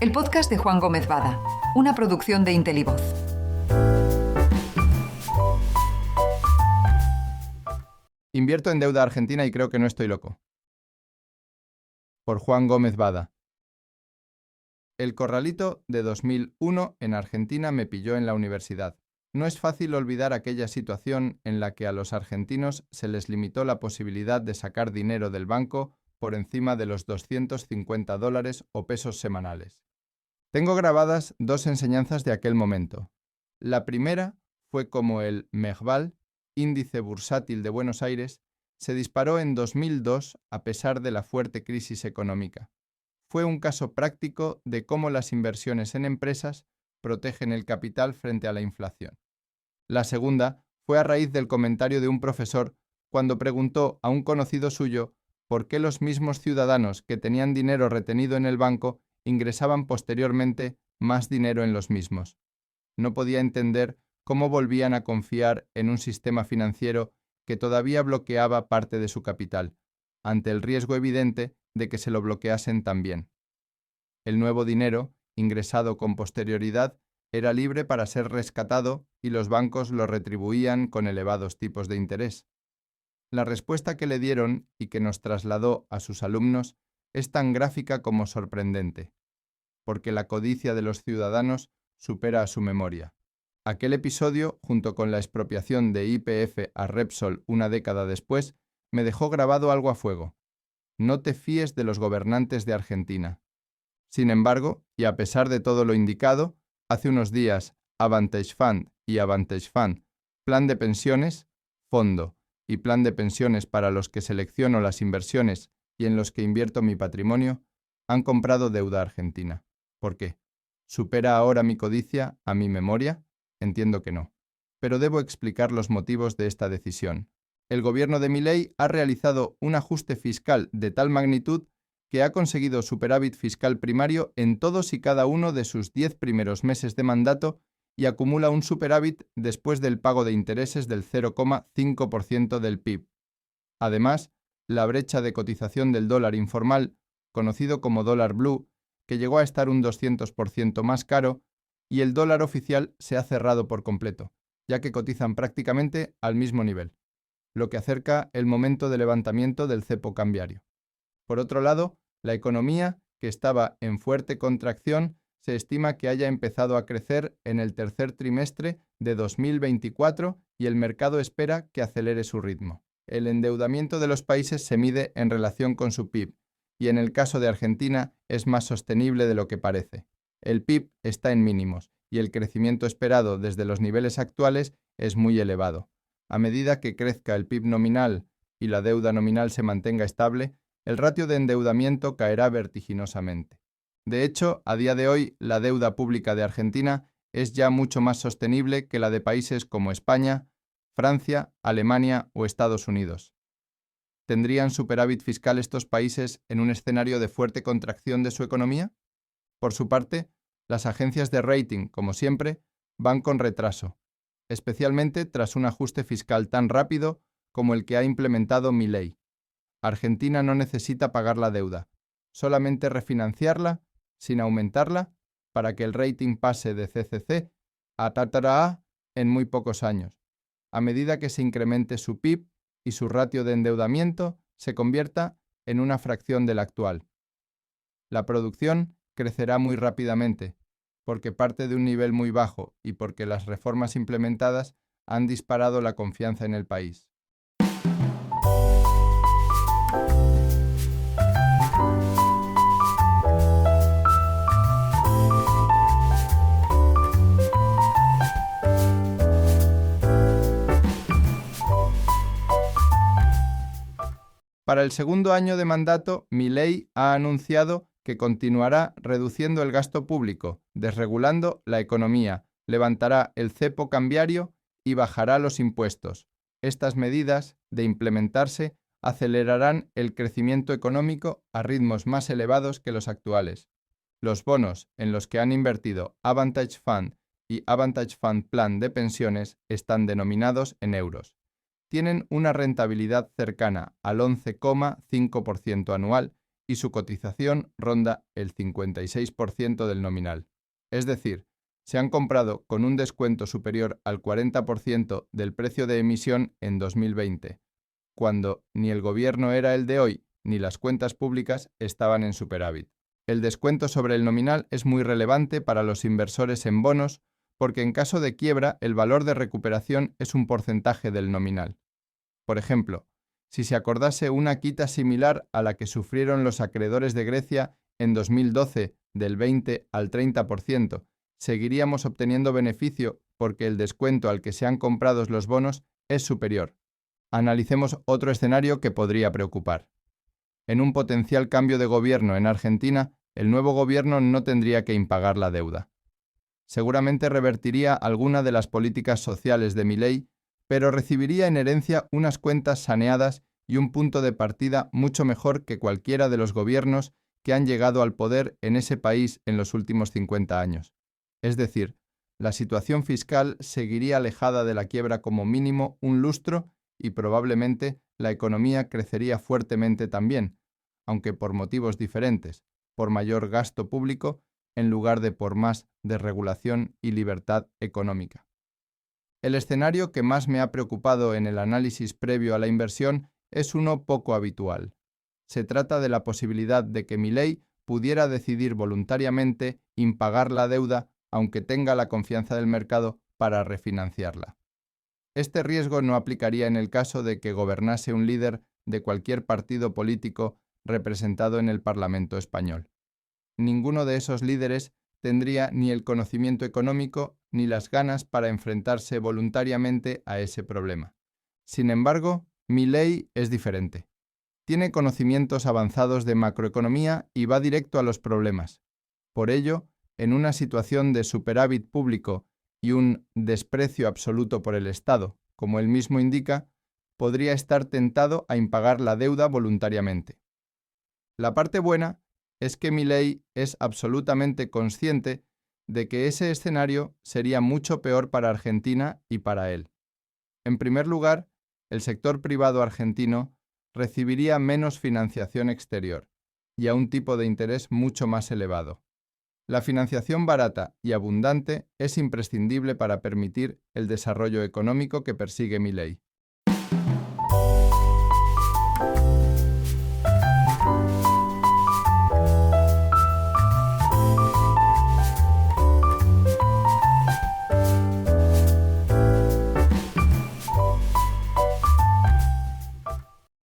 el podcast de Juan Gómez Bada, una producción de Intelivoz. Invierto en deuda argentina y creo que no estoy loco. Por Juan Gómez Bada. El corralito de 2001 en Argentina me pilló en la universidad. No es fácil olvidar aquella situación en la que a los argentinos se les limitó la posibilidad de sacar dinero del banco por encima de los $250 o pesos semanales. Tengo grabadas dos enseñanzas de aquel momento. La primera fue como el Merval, índice bursátil de Buenos Aires, se disparó en 2002 a pesar de la fuerte crisis económica. Fue un caso práctico de cómo las inversiones en empresas protegen el capital frente a la inflación. La segunda fue a raíz del comentario de un profesor cuando preguntó a un conocido suyo por qué los mismos ciudadanos que tenían dinero retenido en el banco ingresaban posteriormente más dinero en los mismos. No podía entender cómo volvían a confiar en un sistema financiero que todavía bloqueaba parte de su capital, ante el riesgo evidente de que se lo bloqueasen también. El nuevo dinero, ingresado con posterioridad, era libre para ser rescatado y los bancos lo retribuían con elevados tipos de interés. La respuesta que le dieron y que nos trasladó a sus alumnos es tan gráfica como sorprendente, porque la codicia de los ciudadanos supera a su memoria. Aquel episodio, junto con la expropiación de YPF a Repsol una década después, me dejó grabado algo a fuego. No te fíes de los gobernantes de Argentina. Sin embargo, y a pesar de todo lo indicado, hace unos días Avantage Fund y Avantage Fund, plan de pensiones, fondo y plan de pensiones para los que selecciono las inversiones y en los que invierto mi patrimonio, han comprado deuda argentina. ¿Por qué? ¿Supera ahora mi codicia a mi memoria? Entiendo que no. Pero debo explicar los motivos de esta decisión. El gobierno de Milei ha realizado un ajuste fiscal de tal magnitud que ha conseguido superávit fiscal primario en todos y cada uno de sus 10 primeros meses de mandato y acumula un superávit después del pago de intereses del 0,5% del PIB. Además, la brecha de cotización del dólar informal, conocido como dólar blue, que llegó a estar un 200% más caro, y el dólar oficial se ha cerrado por completo, ya que cotizan prácticamente al mismo nivel, lo que acerca el momento de levantamiento del cepo cambiario. Por otro lado, la economía, que estaba en fuerte contracción, se estima que haya empezado a crecer en el tercer trimestre de 2024 y el mercado espera que acelere su ritmo. El endeudamiento de los países se mide en relación con su PIB, y en el caso de Argentina es más sostenible de lo que parece. El PIB está en mínimos, y el crecimiento esperado desde los niveles actuales es muy elevado. A medida que crezca el PIB nominal y la deuda nominal se mantenga estable, el ratio de endeudamiento caerá vertiginosamente. De hecho, a día de hoy, la deuda pública de Argentina es ya mucho más sostenible que la de países como España, Francia, Alemania o Estados Unidos. ¿Tendrían superávit fiscal estos países en un escenario de fuerte contracción de su economía? Por su parte, las agencias de rating, como siempre, van con retraso, especialmente tras un ajuste fiscal tan rápido como el que ha implementado Milei. Argentina no necesita pagar la deuda, solamente refinanciarla sin aumentarla para que el rating pase de CCC a AAA en muy pocos años. A medida que se incremente su PIB y su ratio de endeudamiento se convierta en una fracción del actual. La producción crecerá muy rápidamente, porque parte de un nivel muy bajo y porque las reformas implementadas han disparado la confianza en el país. Para el segundo año de mandato, Milei ha anunciado que continuará reduciendo el gasto público, desregulando la economía, levantará el cepo cambiario y bajará los impuestos. Estas medidas, de implementarse, acelerarán el crecimiento económico a ritmos más elevados que los actuales. Los bonos en los que han invertido Avantage Fund y Avantage Fund Plan de pensiones están denominados en euros. Tienen una rentabilidad cercana al 11,5% anual y su cotización ronda el 56% del nominal. Es decir, se han comprado con un descuento superior al 40% del precio de emisión en 2020, cuando ni el gobierno era el de hoy ni las cuentas públicas estaban en superávit. El descuento sobre el nominal es muy relevante para los inversores en bonos porque en caso de quiebra el valor de recuperación es un porcentaje del nominal. Por ejemplo, si se acordase una quita similar a la que sufrieron los acreedores de Grecia en 2012 del 20 al 30%, seguiríamos obteniendo beneficio porque el descuento al que se han comprado los bonos es superior. Analicemos otro escenario que podría preocupar. En un potencial cambio de gobierno en Argentina, el nuevo gobierno no tendría que impagar la deuda. Seguramente revertiría alguna de las políticas sociales de Milei, pero recibiría en herencia unas cuentas saneadas y un punto de partida mucho mejor que cualquiera de los gobiernos que han llegado al poder en ese país en los últimos 50 años. Es decir, la situación fiscal seguiría alejada de la quiebra como mínimo un lustro y probablemente la economía crecería fuertemente también, aunque por motivos diferentes, por mayor gasto público en lugar de por más desregulación y libertad económica. El escenario que más me ha preocupado en el análisis previo a la inversión es uno poco habitual. Se trata de la posibilidad de que Milei pudiera decidir voluntariamente impagar la deuda aunque tenga la confianza del mercado para refinanciarla. Este riesgo no aplicaría en el caso de que gobernase un líder de cualquier partido político representado en el Parlamento español. Ninguno de esos líderes tendría ni el conocimiento económico ni las ganas para enfrentarse voluntariamente a ese problema. Sin embargo, Milei es diferente. Tiene conocimientos avanzados de macroeconomía y va directo a los problemas. Por ello, en una situación de superávit público y un desprecio absoluto por el Estado, como él mismo indica, podría estar tentado a impagar la deuda voluntariamente. La parte buena es que Milei es absolutamente consciente de que ese escenario sería mucho peor para Argentina y para él. En primer lugar, el sector privado argentino recibiría menos financiación exterior y a un tipo de interés mucho más elevado. La financiación barata y abundante es imprescindible para permitir el desarrollo económico que persigue Milei.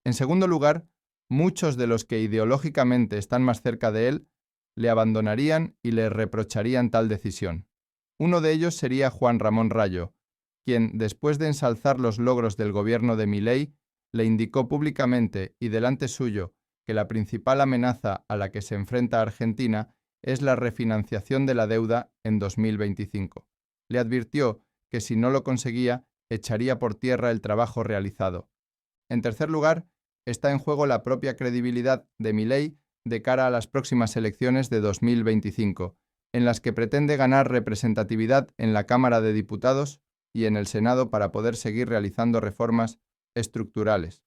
En segundo lugar, muchos de los que ideológicamente están más cerca de él le abandonarían y le reprocharían tal decisión. Uno de ellos sería Juan Ramón Rayo, quien, después de ensalzar los logros del gobierno de Milei, le indicó públicamente y delante suyo que la principal amenaza a la que se enfrenta Argentina es la refinanciación de la deuda en 2025. Le advirtió que si no lo conseguía, echaría por tierra el trabajo realizado. En tercer lugar, está en juego la propia credibilidad de Milei de cara a las próximas elecciones de 2025, en las que pretende ganar representatividad en la Cámara de Diputados y en el Senado para poder seguir realizando reformas estructurales.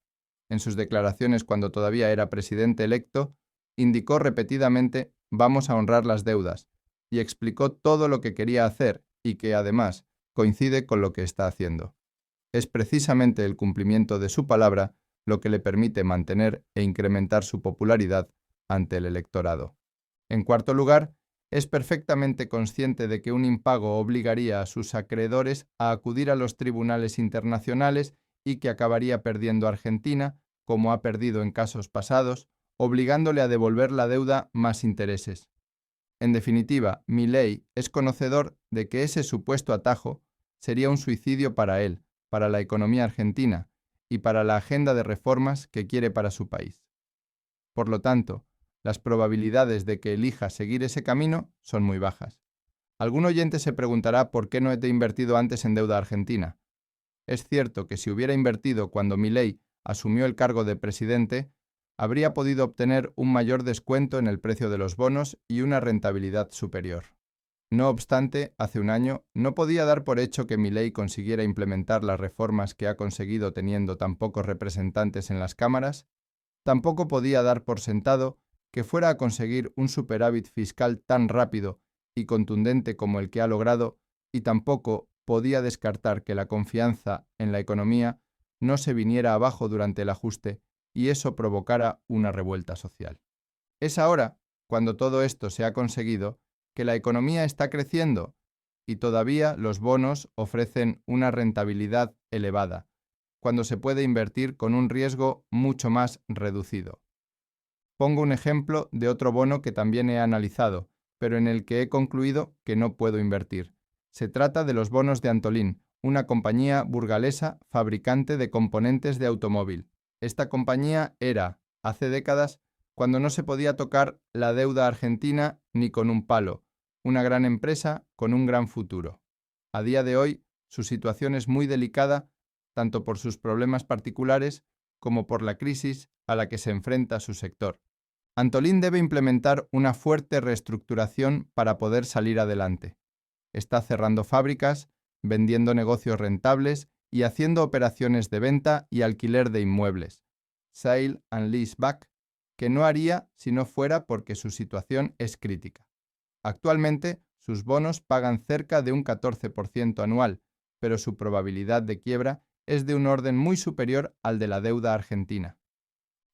En sus declaraciones cuando todavía era presidente electo, indicó repetidamente «vamos a honrar las deudas» y explicó todo lo que quería hacer y que, además, coincide con lo que está haciendo. Es precisamente el cumplimiento de su palabra lo que le permite mantener e incrementar su popularidad ante el electorado. En cuarto lugar, es perfectamente consciente de que un impago obligaría a sus acreedores a acudir a los tribunales internacionales y que acabaría perdiendo Argentina, como ha perdido en casos pasados, obligándole a devolver la deuda más intereses. En definitiva, Milei es conocedor de que ese supuesto atajo sería un suicidio para él, para la economía argentina y para la agenda de reformas que quiere para su país. Por lo tanto, las probabilidades de que elija seguir ese camino son muy bajas. Algún oyente se preguntará por qué no he invertido antes en deuda argentina. Es cierto que si hubiera invertido cuando Milei asumió el cargo de presidente, habría podido obtener un mayor descuento en el precio de los bonos y una rentabilidad superior. No obstante, hace un año no podía dar por hecho que Milei consiguiera implementar las reformas que ha conseguido teniendo tan pocos representantes en las cámaras. Tampoco podía dar por sentado que fuera a conseguir un superávit fiscal tan rápido y contundente como el que ha logrado, y tampoco podía descartar que la confianza en la economía no se viniera abajo durante el ajuste y eso provocara una revuelta social. Es ahora, cuando todo esto se ha conseguido, que la economía está creciendo y todavía los bonos ofrecen una rentabilidad elevada, cuando se puede invertir con un riesgo mucho más reducido. Pongo un ejemplo de otro bono que también he analizado, pero en el que he concluido que no puedo invertir. Se trata de los bonos de Antolín, una compañía burgalesa fabricante de componentes de automóvil. Esta compañía era, hace décadas, cuando no se podía tocar la deuda argentina ni con un palo, una gran empresa con un gran futuro. A día de hoy, su situación es muy delicada, tanto por sus problemas particulares como por la crisis a la que se enfrenta su sector. Antolín debe implementar una fuerte reestructuración para poder salir adelante. Está cerrando fábricas, vendiendo negocios rentables y haciendo operaciones de venta y alquiler de inmuebles, sale and lease back, que no haría si no fuera porque su situación es crítica. Actualmente, sus bonos pagan cerca de un 14% anual, pero su probabilidad de quiebra es de un orden muy superior al de la deuda argentina.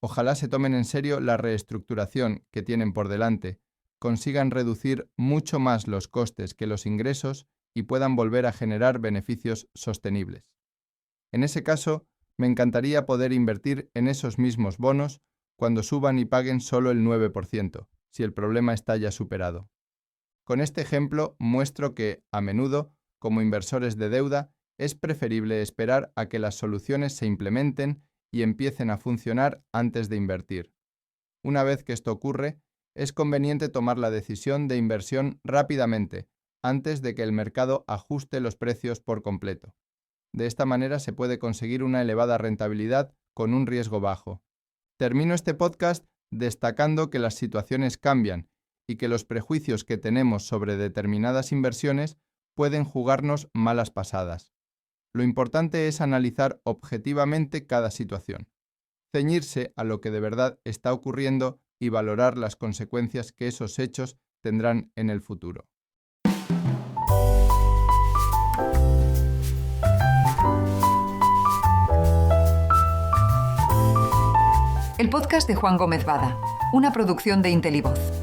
Ojalá se tomen en serio la reestructuración que tienen por delante, consigan reducir mucho más los costes que los ingresos y puedan volver a generar beneficios sostenibles. En ese caso, me encantaría poder invertir en esos mismos bonos cuando suban y paguen solo el 9%, si el problema está ya superado. Con este ejemplo muestro que, a menudo, como inversores de deuda, es preferible esperar a que las soluciones se implementen y empiecen a funcionar antes de invertir. Una vez que esto ocurre, es conveniente tomar la decisión de inversión rápidamente, antes de que el mercado ajuste los precios por completo. De esta manera se puede conseguir una elevada rentabilidad con un riesgo bajo. Termino este podcast destacando que las situaciones cambian y que los prejuicios que tenemos sobre determinadas inversiones pueden jugarnos malas pasadas. Lo importante es analizar objetivamente cada situación, ceñirse a lo que de verdad está ocurriendo y valorar las consecuencias que esos hechos tendrán en el futuro. El podcast de Juan Gómez Bada, una producción de Intelivoz.